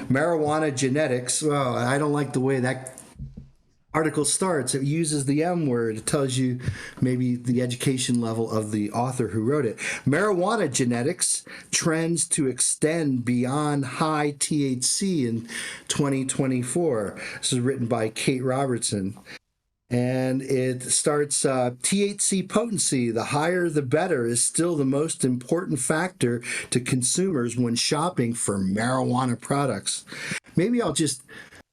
Marijuana genetics. Well, I don't like the way that article starts. It uses the M word. It tells you maybe the education level of the author who wrote it. Marijuana genetics trends to extend beyond high THC in 2024. This is written by Kate Robertson. And it starts THC potency, the higher the better, is still the most important factor to consumers when shopping for marijuana products. Maybe I'll just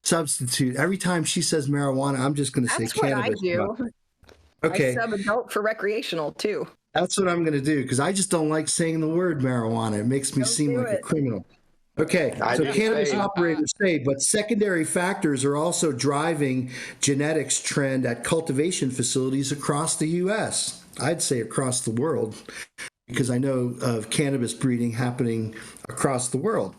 substitute. Every time she says marijuana, I'm just going to say That's what I cannabis. do. Okay. I sub adult for recreational too. That's what I'm going to do because I just don't like saying the word marijuana. It makes me seem like a criminal. Okay, so cannabis operators say, but secondary factors are also driving genetics trend at cultivation facilities across the U.S. I'd say across the world, because I know of cannabis breeding happening across the world.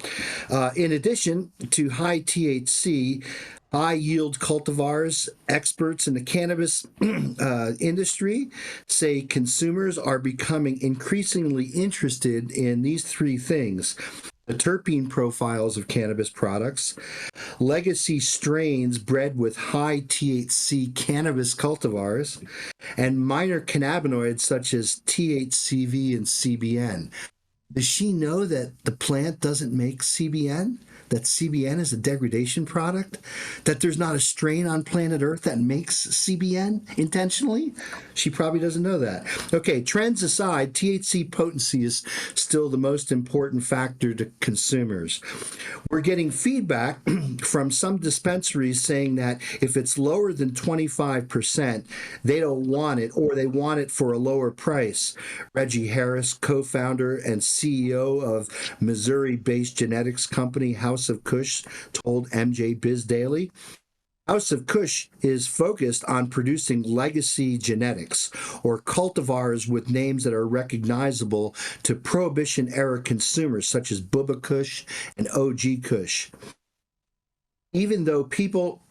In addition to high THC, high-yield cultivars, experts in the cannabis industry say consumers are becoming increasingly interested in these three things: the terpene profiles of cannabis products, legacy strains bred with high THC cannabis cultivars, and minor cannabinoids such as THCV and CBN. Does she know that the plant doesn't make CBN? That CBN is a degradation product? That there's not a strain on planet Earth that makes CBN intentionally? She probably doesn't know that. Okay, trends aside, THC potency is still the most important factor to consumers. We're getting feedback from some dispensaries saying that if it's lower than 25%, they don't want it, or they want it for a lower price. Reggie Harris, co-founder and CEO of Missouri-based genetics company House of Kush, told MJ Biz Daily. House of Kush is focused on producing legacy genetics, or cultivars with names that are recognizable to Prohibition-era consumers, such as Bubba Kush and OG Kush. Even though people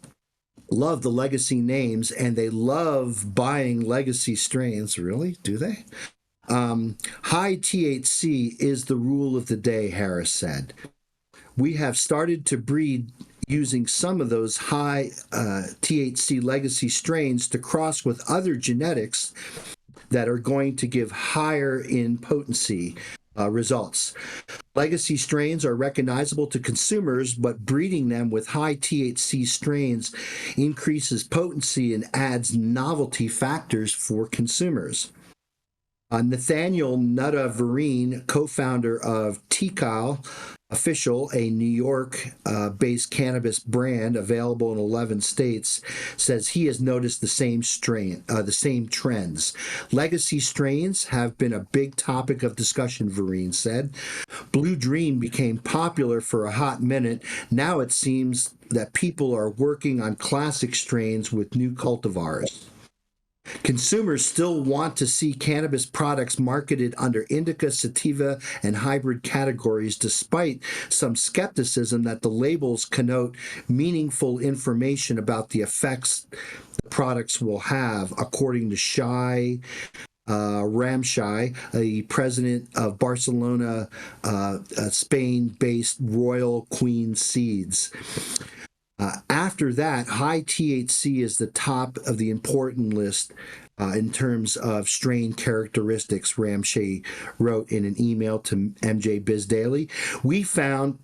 love the legacy names and they love buying legacy strains, really? Do they? High THC is the rule of the day, Harris said. We have started to breed using some of those high THC legacy strains to cross with other genetics that are going to give higher in potency results. Legacy strains are recognizable to consumers, but breeding them with high THC strains increases potency and adds novelty factors for consumers. Nathaniel Nutta-Vereen, co-founder of Tikal Official, a New York-based cannabis brand available in 11 states, says he has noticed the same trends. Legacy strains have been a big topic of discussion, Vereen said. Blue Dream became popular for a hot minute. Now it seems that people are working on classic strains with new cultivars. Consumers still want to see cannabis products marketed under indica, sativa, and hybrid categories, despite some skepticism that the labels connote meaningful information about the effects the products will have, according to Shai Ramshai, the president of Barcelona, Spain-based Royal Queen Seeds. After that, high THC is the top of the important list in terms of strain characteristics, Ramshay wrote in an email to MJ Biz Daily. We found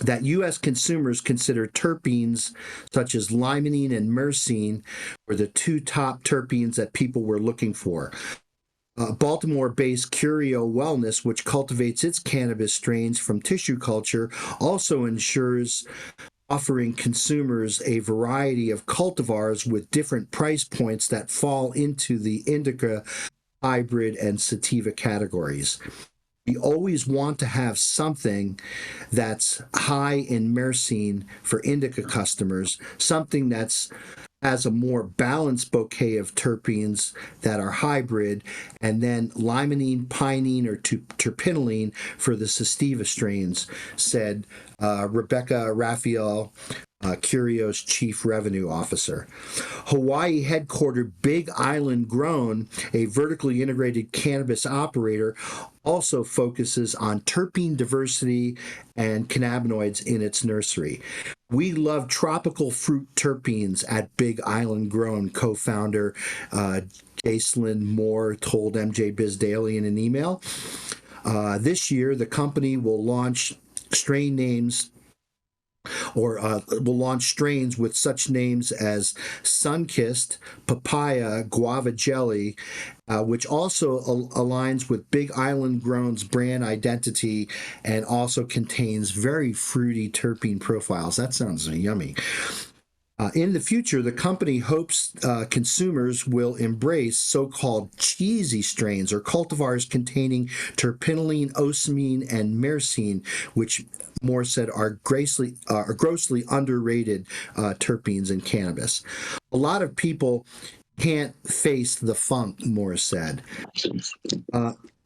that U.S. consumers consider terpenes such as limonene and myrcene were the two top terpenes that people were looking for. Baltimore-based Curio Wellness, which cultivates its cannabis strains from tissue culture, also ensures offering consumers a variety of cultivars with different price points that fall into the indica, hybrid, and sativa categories. We always want to have something that's high in myrcene for indica customers, something that's has a more balanced bouquet of terpenes that are hybrid, and then limonene, pinene, or terpinolene for the sativa strains, said Rebecca Raphael, Curio's chief revenue officer. Hawaii headquartered Big Island Grown, a vertically integrated cannabis operator, also focuses on terpene diversity and cannabinoids in its nursery. We love tropical fruit terpenes at Big Island Grown, co-founder Jacelyn Moore told MJ Biz Daily in an email. This year, the company will launch strain names will launch strains with such names as Sunkissed, Papaya, Guava Jelly, which also aligns with Big Island Grown's brand identity and also contains very fruity terpene profiles. That sounds yummy. In the future, the company hopes consumers will embrace so-called cheesy strains or cultivars containing terpinolene, ocimene, and myrcene, which Moore said are grossly underrated terpenes in cannabis. A lot of people can't face the funk, Moore said.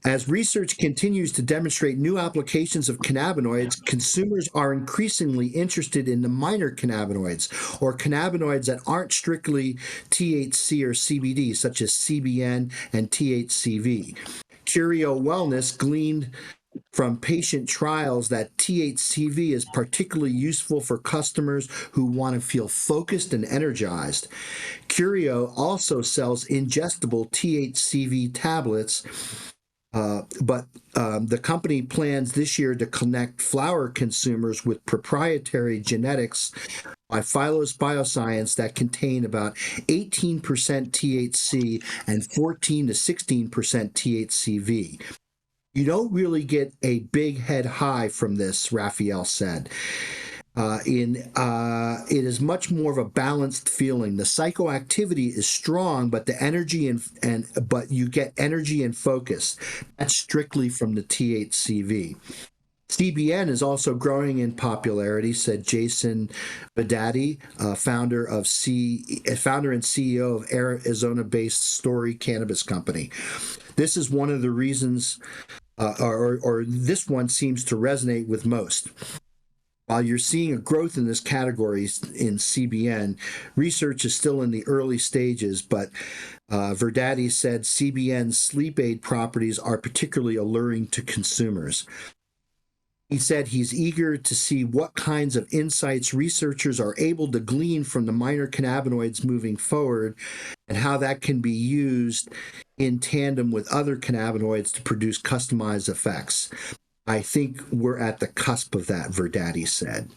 As research continues to demonstrate new applications of cannabinoids, consumers are increasingly interested in the minor cannabinoids, or cannabinoids that aren't strictly THC or CBD, such as CBN and THCV. Curio Wellness gleaned from patient trials that THCV is particularly useful for customers who want to feel focused and energized. Curio also sells ingestible THCV tablets, but the company plans this year to connect flower consumers with proprietary genetics by Phylos Bioscience that contain about 18% THC and 14 to 16% THCV. You don't really get a big head high from this, Raphael said. It is much more of a balanced feeling. The psychoactivity is strong, but the energy but you get energy and focus. That's strictly from the THCV. CBN is also growing in popularity, said Jason Badati, founder and CEO of Arizona-based Story Cannabis Company. This is one of the reasons, or this one seems to resonate with most. While you're seeing a growth in this category in CBN, research is still in the early stages, but Verdati said CBN's sleep aid properties are particularly alluring to consumers. He said he's eager to see what kinds of insights researchers are able to glean from the minor cannabinoids moving forward and how that can be used in tandem with other cannabinoids to produce customized effects. I think we're at the cusp of that, Verdati said.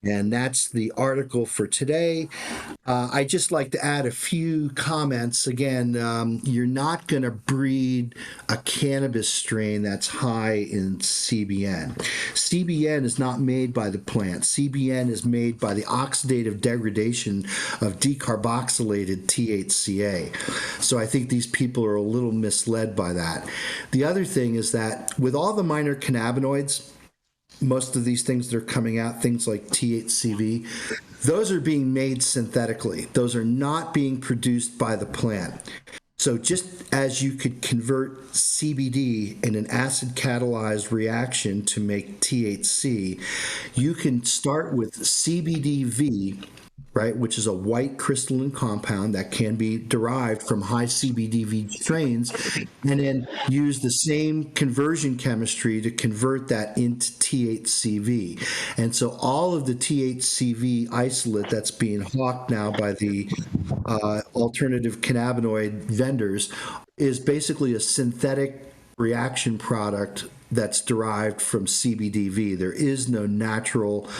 And that's the article for today. I'd just like to add a few comments. Again, you're not going to breed a cannabis strain that's high in CBN. CBN is not made by the plant. CBN is made by the oxidative degradation of decarboxylated THCA. So I think these people are a little misled by that. The other thing is that with all the minor cannabinoids, most of these things that are coming out, things like THCV, those are being made synthetically. Those are not being produced by the plant. So just as you could convert CBD in an acid-catalyzed reaction to make THC, you can start with CBDV, right, which is a white crystalline compound that can be derived from high CBDV strains, and then use the same conversion chemistry to convert that into THCV. And so all of the THCV isolate that's being hawked now by the alternative cannabinoid vendors is basically a synthetic reaction product that's derived from CBDV. There is no natural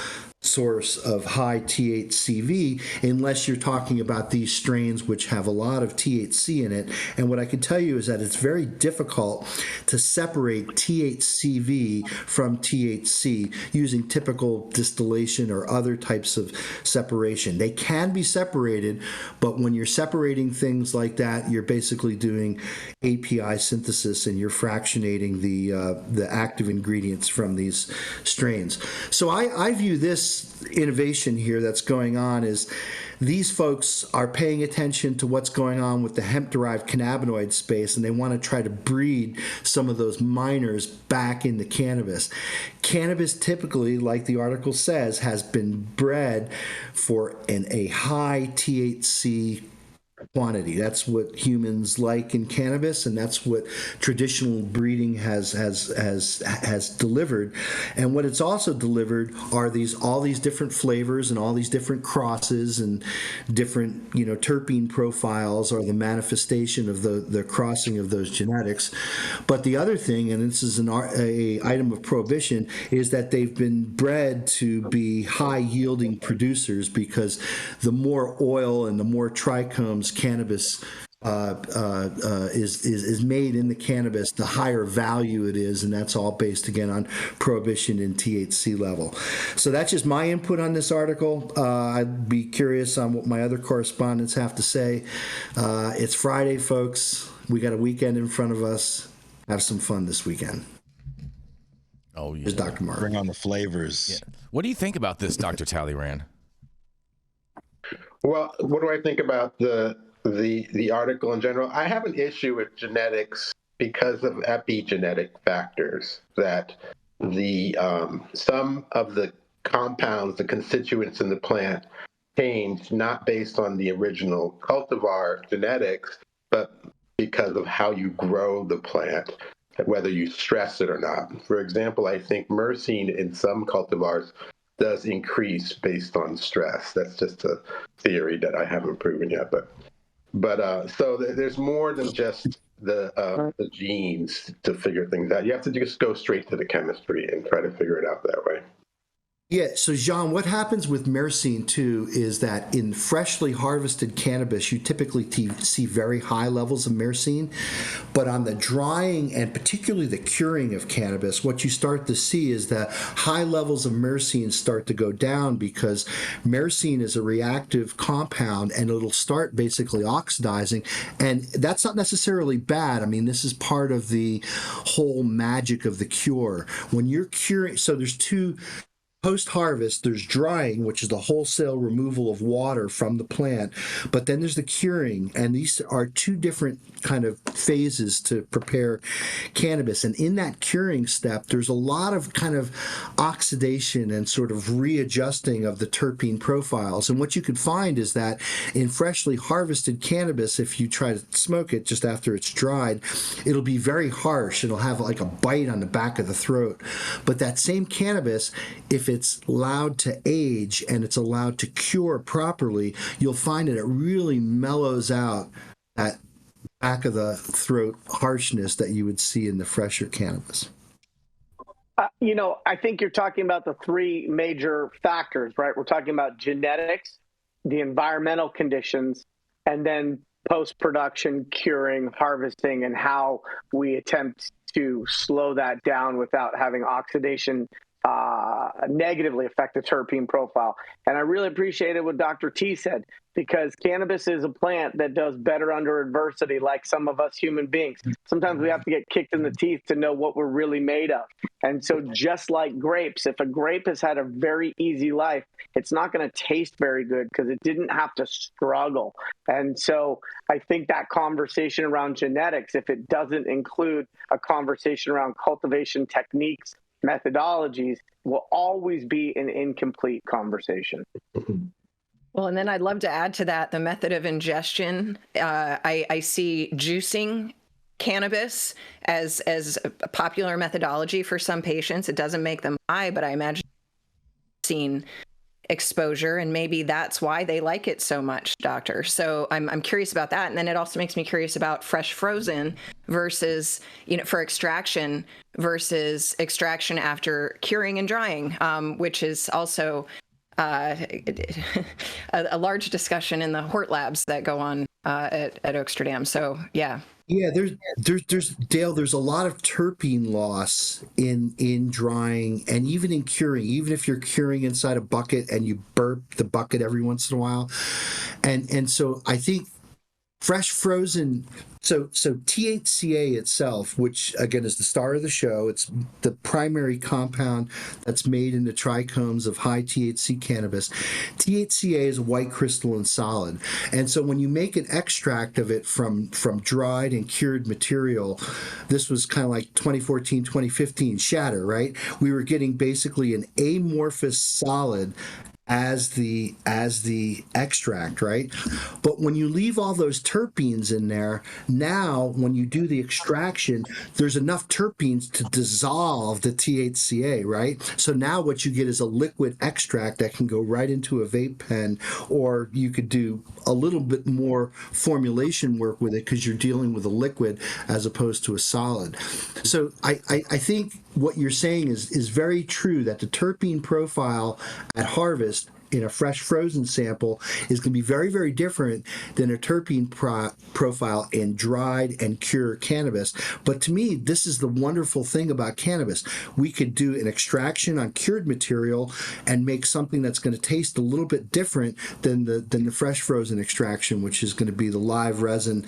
source of high THCV unless you're talking about these strains which have a lot of THC in it. And what I can tell you is that it's very difficult to separate THCV from THC using typical distillation or other types of separation. They can be separated, but when you're separating things like that, you're basically doing API synthesis and you're fractionating the active ingredients from these strains. So I view this tremendous innovation here that's going on is these folks are paying attention to what's going on with the hemp-derived cannabinoid space, and they want to try to breed some of those minors back into cannabis. Cannabis typically, like the article says, has been bred for a high THC quantity. That's what humans like in cannabis, and that's what traditional breeding has delivered. And what it's also delivered are all these different flavors and all these different crosses and different terpene profiles are the manifestation of the crossing of those genetics. But the other thing, and this is a item of prohibition, is that they've been bred to be high yielding producers, because the more oil and the more trichomes cannabis is made in the cannabis, the higher value it is, and that's all based again on prohibition in THC level. So that's just my input on this article. I'd be curious on what my other correspondents have to say. It's Friday, folks. We got a weekend in front of us. Have some fun this weekend. Oh, yeah. Here's Dr. Mark. Bring on the flavors. Yeah. What do you think about this, Dr. Talleyrand? Well, what do I think about the article in general? I have an issue with genetics because of epigenetic factors, that the some of the compounds, the constituents in the plant, change not based on the original cultivar genetics, but because of how you grow the plant, whether you stress it or not. For example, I think myrcene in some cultivars does increase based on stress. That's just a theory that I haven't proven yet. But so there's more than just the genes to figure things out. You have to just go straight to the chemistry and try to figure it out that way. Yeah, so Jean, what happens with myrcene too is that in freshly harvested cannabis, you typically see very high levels of myrcene, but on the drying and particularly the curing of cannabis, what you start to see is that high levels of myrcene start to go down, because myrcene is a reactive compound and it'll start basically oxidizing, and that's not necessarily bad. I mean, this is part of the whole magic of the cure. When you're curing, so there's two. Post-harvest, there's drying, which is the wholesale removal of water from the plant, but then there's the curing, and these are two different kind of phases to prepare cannabis. And in that curing step, there's a lot of kind of oxidation and sort of readjusting of the terpene profiles. And what you can find is that in freshly harvested cannabis, if you try to smoke it just after it's dried, it'll be very harsh. It'll have like a bite on the back of the throat. But that same cannabis, if it's allowed to age and it's allowed to cure properly, you'll find that it really mellows out that back of the throat harshness that you would see in the fresher cannabis. I think you're talking about the three major factors, right? We're talking about genetics, the environmental conditions, and then post-production, curing, harvesting, and how we attempt to slow that down without having oxidation negatively affect the terpene profile. And I really appreciated what Dr. T said, because cannabis is a plant that does better under adversity, like some of us human beings. Sometimes we have to get kicked in the teeth to know what we're really made of. And so just like grapes, if a grape has had a very easy life, it's not going to taste very good because it didn't have to struggle. And so I think that conversation around genetics, if it doesn't include a conversation around cultivation techniques, methodologies, will always be an incomplete conversation. Well, and then I'd love to add to that the method of ingestion. I see juicing cannabis as a popular methodology for some patients. It doesn't make them high, but I imagine seen exposure, and maybe that's why they like it so much, doctor. So I'm curious about that. And then it also makes me curious about fresh frozen versus, for extraction versus extraction after curing and drying, which is also a large discussion in the Hort labs that go on at Oaksterdam. So yeah. Yeah, there's Dale, there's a lot of terpene loss in drying and even in curing, even if you're curing inside a bucket and you burp the bucket every once in a while. And so I think fresh frozen. So THCA itself, which again is the star of the show, it's the primary compound that's made in the trichomes of high THC cannabis. THCA is a white crystalline solid, and so when you make an extract of it from dried and cured material, this was kind of like 2014, 2015 shatter, right? We were getting basically an amorphous solid as the extract, right? But when you leave all those terpenes in there, now when you do the extraction, there's enough terpenes to dissolve the THCA, right? So now what you get is a liquid extract that can go right into a vape pen, or you could do a little bit more formulation work with it because you're dealing with a liquid as opposed to a solid. So I think what you're saying is very true, that the terpene profile at harvest in a fresh frozen sample is going to be very, very different than a terpene profile in dried and cured cannabis. But to me, this is the wonderful thing about cannabis. We could do an extraction on cured material and make something that's going to taste a little bit different than the fresh frozen extraction, which is going to be the live resin,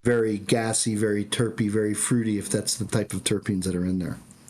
very gassy, very terpy, very fruity, if that's the type of terpenes that are in there.